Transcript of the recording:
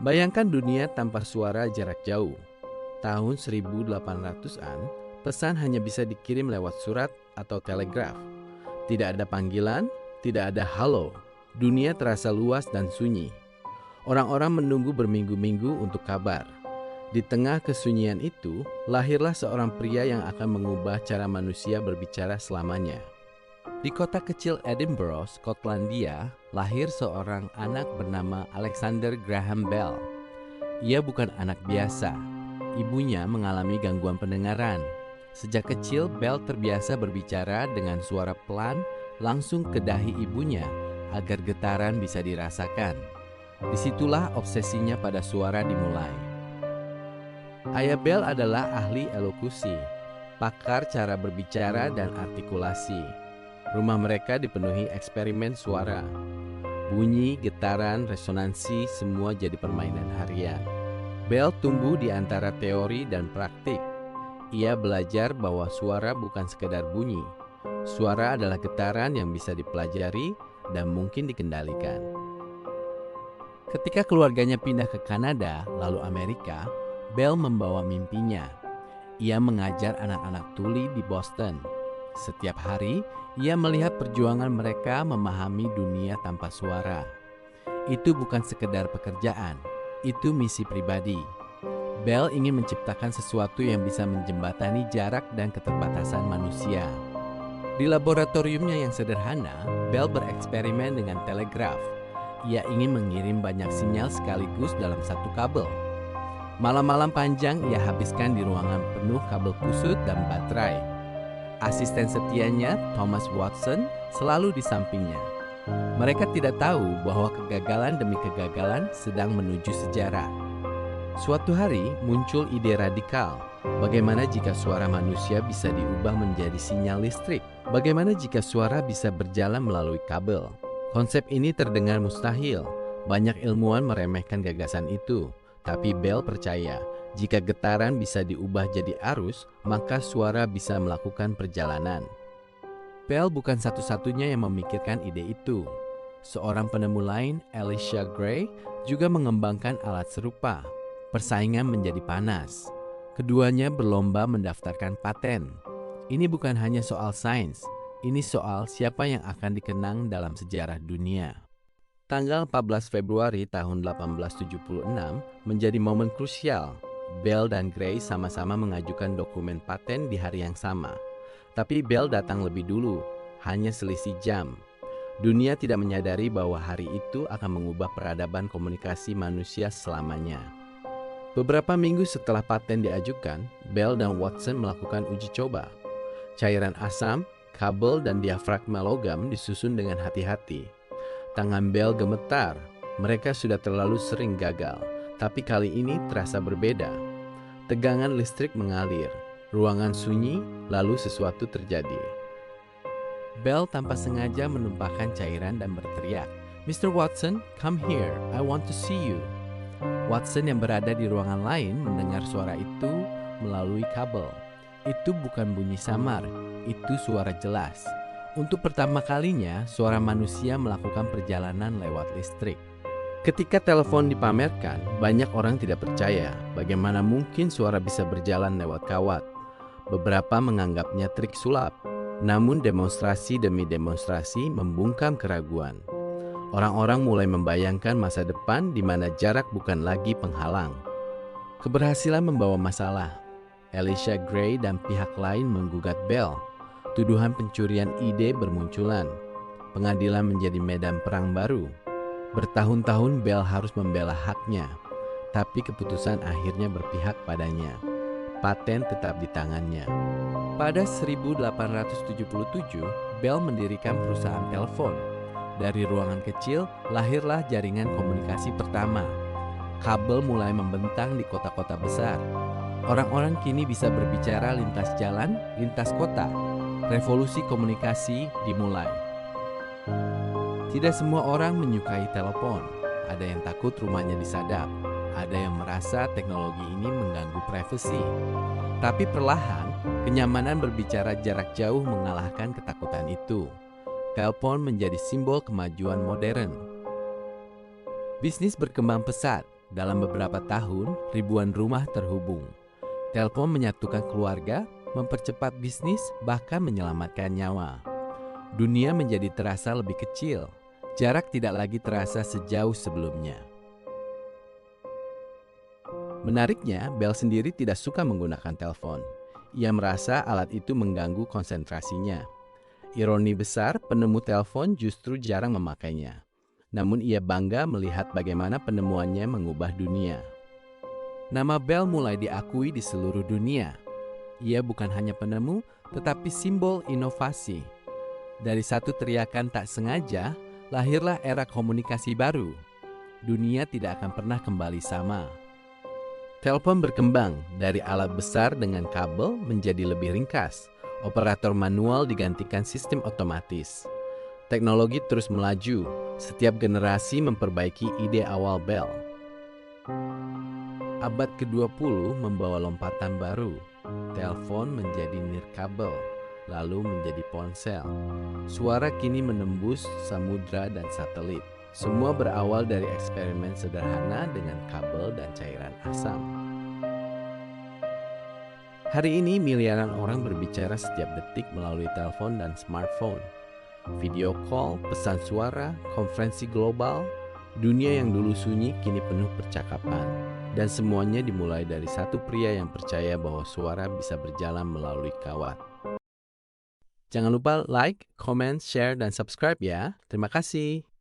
Bayangkan dunia tanpa suara jarak jauh. Tahun 1800-an, pesan hanya bisa dikirim lewat surat atau telegraf. Tidak ada panggilan, tidak ada halo. Dunia terasa luas dan sunyi. Orang-orang menunggu berminggu-minggu untuk kabar. Di tengah kesunyian itu, lahirlah seorang pria yang akan mengubah cara manusia berbicara selamanya. Di kota kecil Edinburgh, Skotlandia, lahir seorang anak bernama Alexander Graham Bell. Ia bukan anak biasa. Ibunya mengalami gangguan pendengaran. Sejak kecil, Bell terbiasa berbicara dengan suara pelan langsung ke dahi ibunya agar getaran bisa dirasakan. Disitulah obsesinya pada suara dimulai. Ayah Bell adalah ahli elokusi, pakar cara berbicara dan artikulasi. Rumah mereka dipenuhi eksperimen suara. Bunyi, getaran, resonansi, semua jadi permainan harian. Bell tumbuh di antara teori dan praktik. Ia belajar bahwa suara bukan sekedar bunyi. Suara adalah getaran yang bisa dipelajari dan mungkin dikendalikan. Ketika keluarganya pindah ke Kanada, lalu Amerika, Bell membawa mimpinya. Ia mengajar anak-anak tuli di Boston. Setiap hari, ia melihat perjuangan mereka memahami dunia tanpa suara. Itu bukan sekedar pekerjaan, itu misi pribadi. Bell ingin menciptakan sesuatu yang bisa menjembatani jarak dan keterbatasan manusia. Di laboratoriumnya yang sederhana, Bell bereksperimen dengan telegraf. Ia ingin mengirim banyak sinyal sekaligus dalam satu kabel. Malam-malam panjang ia habiskan di ruangan penuh kabel kusut dan baterai. Asisten setianya, Thomas Watson, selalu di sampingnya. Mereka tidak tahu bahwa kegagalan demi kegagalan sedang menuju sejarah. Suatu hari muncul ide radikal. Bagaimana jika suara manusia bisa diubah menjadi sinyal listrik? Bagaimana jika suara bisa berjalan melalui kabel? Konsep ini terdengar mustahil. Banyak ilmuwan meremehkan gagasan itu. Tapi Bell percaya, jika getaran bisa diubah jadi arus, maka suara bisa melakukan perjalanan. Bell bukan satu-satunya yang memikirkan ide itu. Seorang penemu lain, Elisha Gray, juga mengembangkan alat serupa. Persaingan menjadi panas. Keduanya berlomba mendaftarkan paten. Ini bukan hanya soal sains, ini soal siapa yang akan dikenang dalam sejarah dunia. Tanggal 14 Februari tahun 1876 menjadi momen krusial. Bell dan Gray sama-sama mengajukan dokumen paten di hari yang sama. Tapi Bell datang lebih dulu, hanya selisih jam. Dunia tidak menyadari bahwa hari itu akan mengubah peradaban komunikasi manusia selamanya. Beberapa minggu setelah paten diajukan, Bell dan Watson melakukan uji coba. Cairan asam, kabel, dan diafragma logam disusun dengan hati-hati. Tangan Bell gemetar, mereka sudah terlalu sering gagal, tapi kali ini terasa berbeda. Tegangan listrik mengalir, ruangan sunyi, lalu sesuatu terjadi. Bell tanpa sengaja menumpahkan cairan dan berteriak, "Mr. Watson, come here, I want to see you." Watson yang berada di ruangan lain mendengar suara itu melalui kabel. Itu bukan bunyi samar, itu suara jelas. Untuk pertama kalinya, suara manusia melakukan perjalanan lewat listrik. Ketika telepon dipamerkan, banyak orang tidak percaya bagaimana mungkin suara bisa berjalan lewat kawat. Beberapa menganggapnya trik sulap, namun demonstrasi demi demonstrasi membungkam keraguan. Orang-orang mulai membayangkan masa depan di mana jarak bukan lagi penghalang. Keberhasilan membawa masalah. Elisha Gray dan pihak lain menggugat Bell. Tuduhan pencurian ide bermunculan. Pengadilan menjadi medan perang baru. Bertahun-tahun Bell harus membela haknya, tapi keputusan akhirnya berpihak padanya. Paten tetap di tangannya. Pada 1877, Bell mendirikan perusahaan telepon. Dari ruangan kecil, lahirlah jaringan komunikasi pertama. Kabel mulai membentang di kota-kota besar. Orang-orang kini bisa berbicara lintas jalan, lintas kota. Revolusi komunikasi dimulai. Tidak semua orang menyukai telepon. Ada yang takut rumahnya disadap. Ada yang merasa teknologi ini mengganggu privasi. Tapi perlahan, kenyamanan berbicara jarak jauh mengalahkan ketakutan itu. Telepon menjadi simbol kemajuan modern. Bisnis berkembang pesat. Dalam beberapa tahun, ribuan rumah terhubung. Telepon menyatukan keluarga, mempercepat bisnis, bahkan menyelamatkan nyawa. Dunia menjadi terasa lebih kecil. Jarak tidak lagi terasa sejauh sebelumnya. Menariknya, Bell sendiri tidak suka menggunakan telepon. Ia merasa alat itu mengganggu konsentrasinya. Ironi besar, penemu telepon justru jarang memakainya. Namun ia bangga melihat bagaimana penemuannya mengubah dunia. Nama Bell mulai diakui di seluruh dunia. Ia bukan hanya penemu, tetapi simbol inovasi. Dari satu teriakan tak sengaja, lahirlah era komunikasi baru. Dunia tidak akan pernah kembali sama. Telepon berkembang dari alat besar dengan kabel menjadi lebih ringkas. Operator manual digantikan sistem otomatis. Teknologi terus melaju. Setiap generasi memperbaiki ide awal Bell. Abad ke-20 membawa lompatan baru. Telepon menjadi nirkabel, lalu menjadi ponsel. Suara kini menembus samudra dan satelit. Semua berawal dari eksperimen sederhana dengan kabel dan cairan asam. Hari ini miliaran orang berbicara setiap detik melalui telepon dan smartphone. Video call, pesan suara, konferensi global, dunia yang dulu sunyi kini penuh percakapan. Dan semuanya dimulai dari satu pria yang percaya bahwa suara bisa berjalan melalui kawat. Jangan lupa like, comment, share, dan subscribe ya. Terima kasih.